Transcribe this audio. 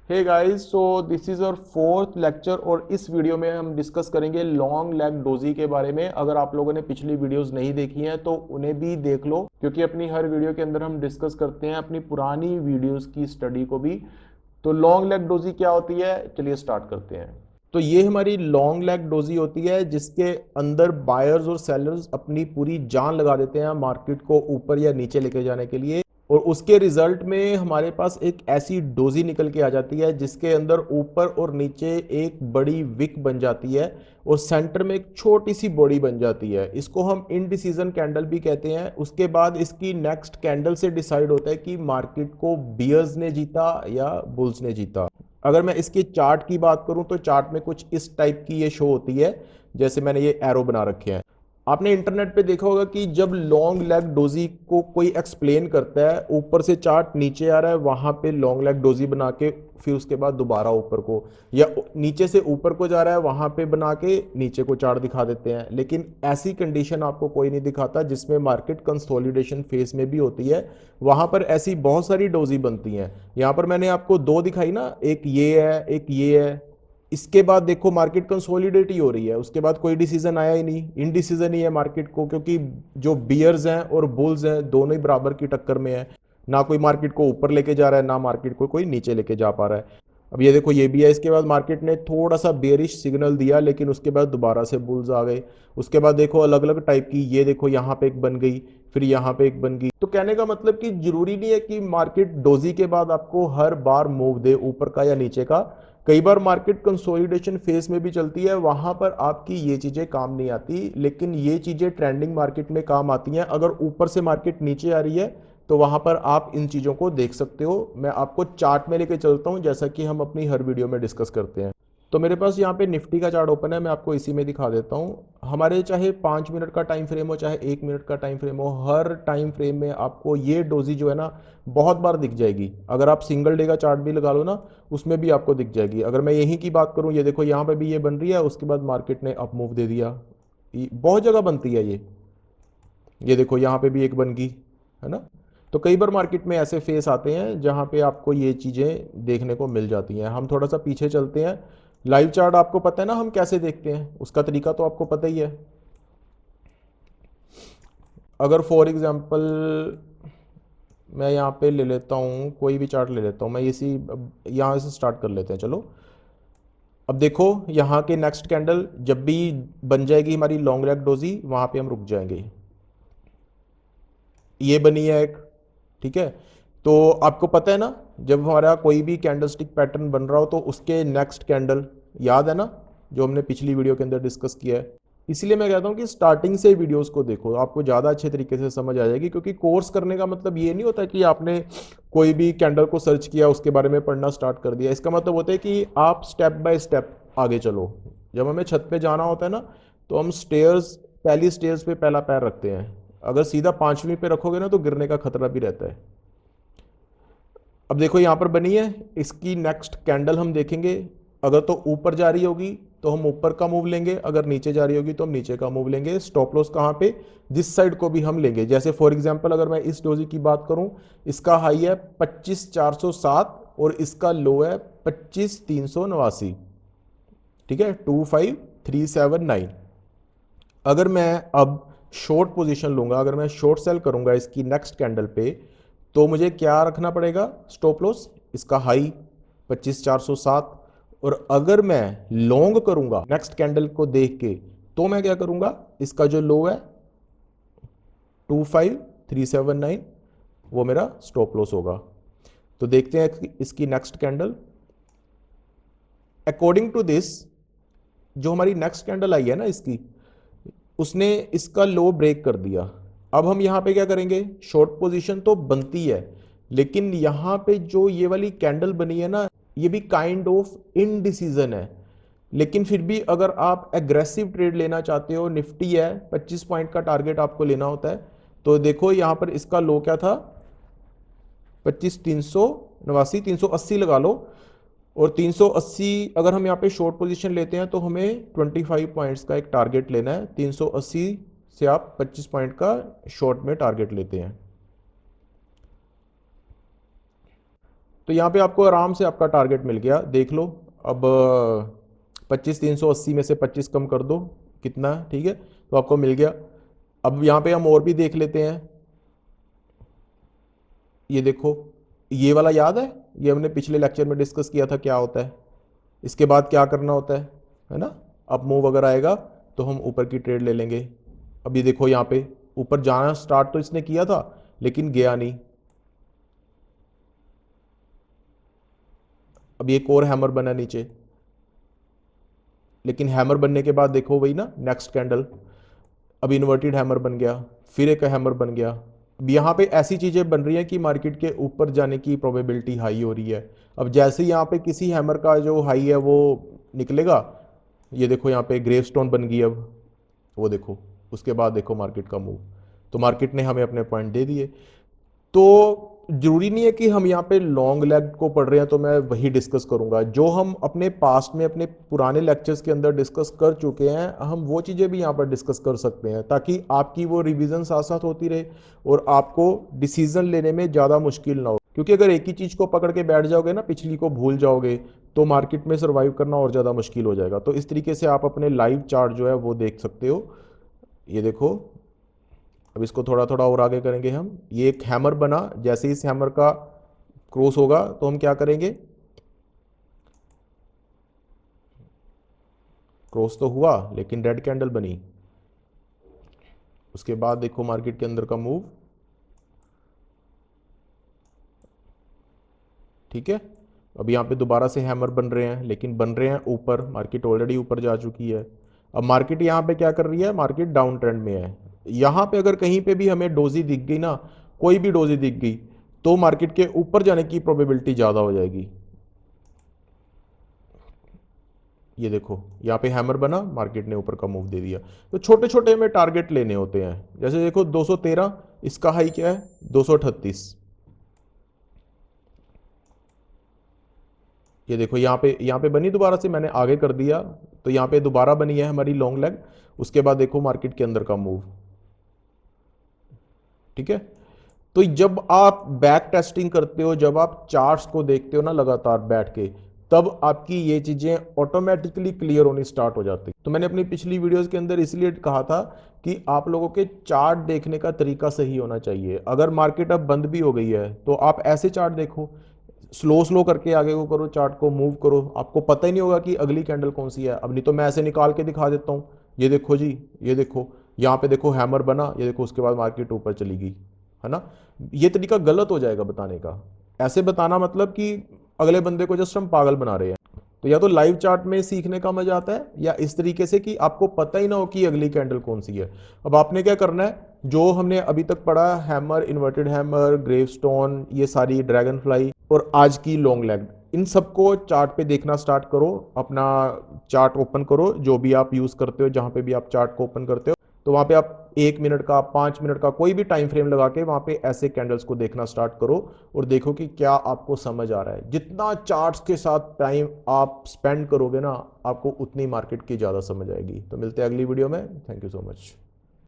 Hey guys, so this is our fourth lecture और इस video में हम डिस्कस करेंगे लॉन्ग लेग डोजी के बारे में। अगर आप लोगों ने पिछली वीडियोस नहीं देखी हैं तो उन्हें भी देख लो, क्योंकि अपनी हर वीडियो के अंदर हम डिस्कस करते हैं अपनी पुरानी वीडियोस की स्टडी को भी। तो लॉन्ग लेग डोजी क्या होती है, चलिए स्टार्ट करते हैं। तो ये हमारी लॉन्ग लेग डोजी होती है जिसके अंदर बायर्स और सेलर्स अपनी पूरी जान लगा देते हैं मार्केट को ऊपर या नीचे लेके जाने के लिए, और उसके रिजल्ट में हमारे पास एक ऐसी डोजी निकल के आ जाती है जिसके अंदर ऊपर और नीचे एक बड़ी विक बन जाती है और सेंटर में एक छोटी सी बॉडी बन जाती है। इसको हम इनडिसीजन कैंडल भी कहते हैं। उसके बाद इसकी नेक्स्ट कैंडल से डिसाइड होता है कि मार्केट को बियर्स ने जीता या बुल्स ने जीता। अगर मैं इसके चार्ट की बात करूं तो चार्ट में कुछ इस टाइप की ये शो होती है, जैसे मैंने ये एरो बना रखे हैं। आपने इंटरनेट पे देखा होगा कि जब लॉन्ग लेग डोजी को कोई एक्सप्लेन करता है, ऊपर से चार्ट नीचे आ रहा है, वहां पे लॉन्ग लेग डोजी बना के फिर उसके बाद दोबारा ऊपर को, या नीचे से ऊपर को जा रहा है वहां पे बना के नीचे को चार्ट दिखा देते हैं। लेकिन ऐसी कंडीशन आपको कोई नहीं दिखाता जिसमें मार्केट कंसोलिडेशन फेज में भी होती है। वहां पर ऐसी बहुत सारी डोजी बनती हैं। यहां पर मैंने आपको दो दिखाई ना, एक ये है एक ये है। इसके बाद देखो मार्केट कंसोलिडेट ही हो रही है, उसके बाद कोई डिसीजन आया ही नहीं, इनडिसीजन ही है मार्केट को, क्योंकि जो बियर्स हैं और बुल्स हैं दोनों ही बराबर की टक्कर में है। ना कोई मार्केट को ऊपर लेके जा रहा है, ना मार्केट को कोई नीचे लेके जा पा रहा है। अब ये देखो ये भी है, इसके बाद मार्केट ने थोड़ा सा बेरिश सिग्नल दिया लेकिन उसके बाद दोबारा से बुल्स आ गए। उसके बाद देखो अलग अलग टाइप की, ये देखो यहाँ पे एक बन गई, फिर यहाँ पे एक बन गई। तो कहने का मतलब कि जरूरी नहीं है कि मार्केट डोजी के बाद आपको हर बार मूव दे ऊपर का या नीचे का। कई बार मार्केट कंसोलिडेशन फेज में भी चलती है, वहां पर आपकी ये चीजें काम नहीं आती, लेकिन ये चीजें ट्रेंडिंग मार्केट में काम आती हैं। अगर ऊपर से मार्केट नीचे आ रही है तो वहां पर आप इन चीजों को देख सकते हो। मैं आपको चार्ट में लेके चलता हूं जैसा कि हम अपनी हर वीडियो में डिस्कस करते हैं। तो मेरे पास यहाँ पे निफ्टी का चार्ट ओपन है, मैं आपको इसी में दिखा देता हूँ। हमारे चाहे 5 मिनट का टाइम फ्रेम हो चाहे 1 मिनट का टाइम फ्रेम हो, हर टाइम फ्रेम में आपको ये डोजी जो है ना बहुत बार दिख जाएगी। अगर आप सिंगल डे का चार्ट भी लगा लो ना, उसमें भी आपको दिख जाएगी। अगर मैं यहीं की बात करूँ, ये देखो यहाँ पे भी ये बन रही है, उसके बाद मार्केट ने अप मूव दे दिया। बहुत जगह बनती है ये देखो यहाँ पे भी एक बन गई, है ना। तो कई बार मार्केट में ऐसे फेस आते हैं जहां पे आपको ये चीज़ें देखने को मिल जाती हैं। हम थोड़ा सा पीछे चलते हैं। लाइव चार्ट आपको पता है ना हम कैसे देखते हैं, उसका तरीका तो आपको पता ही है। अगर फॉर एग्जांपल मैं यहाँ पे ले लेता हूँ, कोई भी चार्ट ले लेता हूँ मैं, इसी यहाँ से स्टार्ट कर लेते हैं चलो। अब देखो यहाँ के नेक्स्ट कैंडल जब भी बन जाएगी हमारी लॉन्ग लेग डोजी, वहां पे हम रुक जाएंगे। ये बनी है एक, ठीक है। तो आपको पता है ना, जब हमारा कोई भी कैंडलस्टिक पैटर्न बन रहा हो तो उसके नेक्स्ट कैंडल, याद है ना, जो हमने पिछली वीडियो के अंदर डिस्कस किया है। इसलिए मैं कहता हूं कि स्टार्टिंग से वीडियोस को देखो, आपको ज़्यादा अच्छे तरीके से समझ आ जाएगी। क्योंकि कोर्स करने का मतलब ये नहीं होता कि आपने कोई भी कैंडल को सर्च किया उसके बारे में पढ़ना स्टार्ट कर दिया। इसका मतलब होता है कि आप स्टेप बाय स्टेप आगे चलो। जब हमें छत पे जाना होता है ना, तो हम स्टेयर्स, पहली स्टेयर्स पे पहला पैर रखते हैं। अगर सीधा 5वीं पे रखोगे ना तो गिरने का खतरा भी रहता है। अब देखो यहां पर बनी है, इसकी नेक्स्ट कैंडल हम देखेंगे। अगर तो ऊपर जा रही होगी तो हम ऊपर का मूव लेंगे, अगर नीचे जा रही होगी तो हम नीचे का मूव लेंगे। स्टॉप लॉस कहां पे, जिस साइड को भी हम लेंगे। जैसे फॉर एग्जांपल अगर मैं इस डोजी की बात करूं, इसका हाई है 25,407 और इसका लो है 25,389, ठीक है, 25,379। अगर मैं अब शॉर्ट पोजीशन लूंगा, अगर मैं शॉर्ट सेल करूंगा इसकी नेक्स्ट कैंडल पे, तो मुझे क्या रखना पड़ेगा, स्टॉप लॉस इसका हाई 25,407। और अगर मैं लॉन्ग करूंगा नेक्स्ट कैंडल को देख के, तो मैं क्या करूंगा, इसका जो लो है 25,379 वो मेरा स्टॉप लॉस होगा। तो देखते हैं इसकी next candle. According to this, जो हमारी नेक्स्ट कैंडल आई है ना इसकी, उसने इसका लो ब्रेक कर दिया। अब हम यहां पे क्या करेंगे, शॉर्ट पोजीशन तो बनती है, लेकिन यहां पे जो ये वाली कैंडल बनी है ना, ये भी काइंड ऑफ इनडिसीजन है। लेकिन फिर भी अगर आप एग्रेसिव ट्रेड लेना चाहते हो, निफ्टी है 25 पॉइंट का टारगेट आपको लेना होता है, तो देखो यहां पर इसका लो क्या था, 25,389, 380 लगा लो। और 380 अगर हम यहाँ पे शॉर्ट पोजीशन लेते हैं तो हमें 25 पॉइंट्स का एक टारगेट लेना है। 380 से आप 25 पॉइंट का शॉर्ट में टारगेट लेते हैं। तो यहाँ पे आपको आराम से आपका टारगेट मिल गया, देख लो। अब 25,380 में से 25 कम कर दो, कितना, ठीक है, तो आपको मिल गया। अब यहाँ पे हम और भी देख लेते हैं। ये देखो, ये वाला याद है, ये हमने पिछले लेक्चर में डिस्कस किया था क्या होता है, इसके बाद क्या करना होता है ना। अब मूव अगर आएगा तो हम ऊपर की ट्रेड ले लेंगे। अब ये देखो यहाँ पे ऊपर जाना स्टार्ट तो इसने किया था लेकिन गया नहीं। अब एक और हैमर बना नीचे, लेकिन हैमर बनने के बाद देखो वही ना, नेक्स्ट कैंडल, अब इन्वर्टेड हैमर बन गया, फिर एक हैमर बन गया। अब यहाँ पे ऐसी चीज़ें बन रही हैं कि मार्केट के ऊपर जाने की प्रोबेबिलिटी हाई हो रही है। अब जैसे यहाँ पे किसी हैमर का जो हाई है वो निकलेगा, ये देखो यहाँ पे ग्रेवस्टोन बन गई, अब वो देखो, उसके बाद देखो मार्केट का मूव, तो मार्केट ने हमें अपने पॉइंट दे दिए। तो जरूरी नहीं है कि हम यहाँ पे लॉन्ग लेग को पढ़ रहे हैं तो मैं वही डिस्कस करूंगा जो हम अपने पास्ट में अपने पुराने लेक्चर्स के अंदर डिस्कस कर चुके हैं, हम वो चीज़ें भी यहाँ पर डिस्कस कर सकते हैं ताकि आपकी वो रिवीजन साथ साथ होती रहे और आपको डिसीजन लेने में ज़्यादा मुश्किल ना हो। क्योंकि अगर एक ही चीज़ को पकड़ के बैठ जाओगे ना, पिछली को भूल जाओगे, तो मार्केट में सर्वाइव करना और ज़्यादा मुश्किल हो जाएगा। तो इस तरीके से आप अपने लाइव चार्ट जो है वो देख सकते हो। ये देखो, अब इसको थोड़ा थोड़ा और आगे करेंगे हम। ये एक हैमर बना, जैसे इस हैमर का क्रॉस होगा तो हम क्या करेंगे, क्रॉस तो हुआ लेकिन रेड कैंडल बनी। उसके बाद देखो मार्केट के अंदर का मूव, ठीक है। अब यहाँ पे दोबारा से हैमर बन रहे हैं लेकिन बन रहे हैं ऊपर, मार्केट ऑलरेडी ऊपर जा चुकी है। अब मार्केट यहाँ पे क्या कर रही है, मार्केट डाउन ट्रेंड में है। यहाँ पे अगर कहीं पे भी हमें डोजी दिख गई ना, कोई भी डोजी दिख गई, तो मार्केट के ऊपर जाने की प्रोबेबिलिटी ज़्यादा हो जाएगी। ये देखो यहाँ पे हैमर बना, मार्केट ने ऊपर का मूव दे दिया। तो छोटे छोटे हमें टारगेट लेने होते हैं। जैसे देखो 213, इसका हाई क्या है 238। ये देखो यहाँ पे बनी दोबारा से, मैंने आगे कर दिया तो यहाँ पे दोबारा बनी है हमारी लॉन्ग लेग। उसके बाद देखो मार्केट के अंदर का मूव, ठीक है। तो जब आप बैक टेस्टिंग करते हो, जब आप चार्ट्स को देखते हो ना लगातार बैठ के, तब आपकी ये चीजें ऑटोमेटिकली क्लियर होनी स्टार्ट हो जाती। तो मैंने अपनी पिछली वीडियोस के अंदर इसलिए कहा था कि आप लोगों के चार्ट देखने का तरीका सही होना चाहिए। अगर मार्केट अब बंद भी हो गई है तो आप ऐसे चार्ट देखो, स्लो स्लो करके आगे को करो, चार्ट को मूव करो, आपको पता ही नहीं होगा कि अगली कैंडल कौन सी है। अब नहीं तो मैं ऐसे निकाल के दिखा देता हूँ। ये देखो जी, ये देखो यहाँ पे देखो हैमर बना, ये देखो उसके बाद मार्केट ऊपर चली गई, है ना। ये तरीका गलत हो जाएगा बताने का। ऐसे बताना मतलब कि अगले बंदे को जस्ट हम पागल बना रहे हैं। तो या तो लाइव चार्ट में सीखने का मजा आता है, या इस तरीके से कि आपको पता ही ना हो कि अगली कैंडल कौन सी है। अब आपने क्या करना है, जो हमने अभी तक पढ़ा, हैमर, इन्वर्टेड हैमर, ग्रेवस्टोन, ये सारी ड्रैगन फ्लाई और आज की लॉन्ग लेग, इन सबको चार्ट पे देखना स्टार्ट करो। अपना चार्ट ओपन करो, जो भी आप यूज करते हो, जहां पे भी आप चार्ट को ओपन करते हो, तो वहां पे आप 1 मिनट का, 5 मिनट का, कोई भी टाइम फ्रेम लगा के वहां पे ऐसे कैंडल्स को देखना स्टार्ट करो और देखो कि क्या आपको समझ आ रहा है। जितना चार्ट्स के साथ टाइम आप स्पेंड करोगे ना, आपको उतनी मार्केट की ज़्यादा समझ आएगी। तो मिलते हैं अगली वीडियो में। Thank you so much.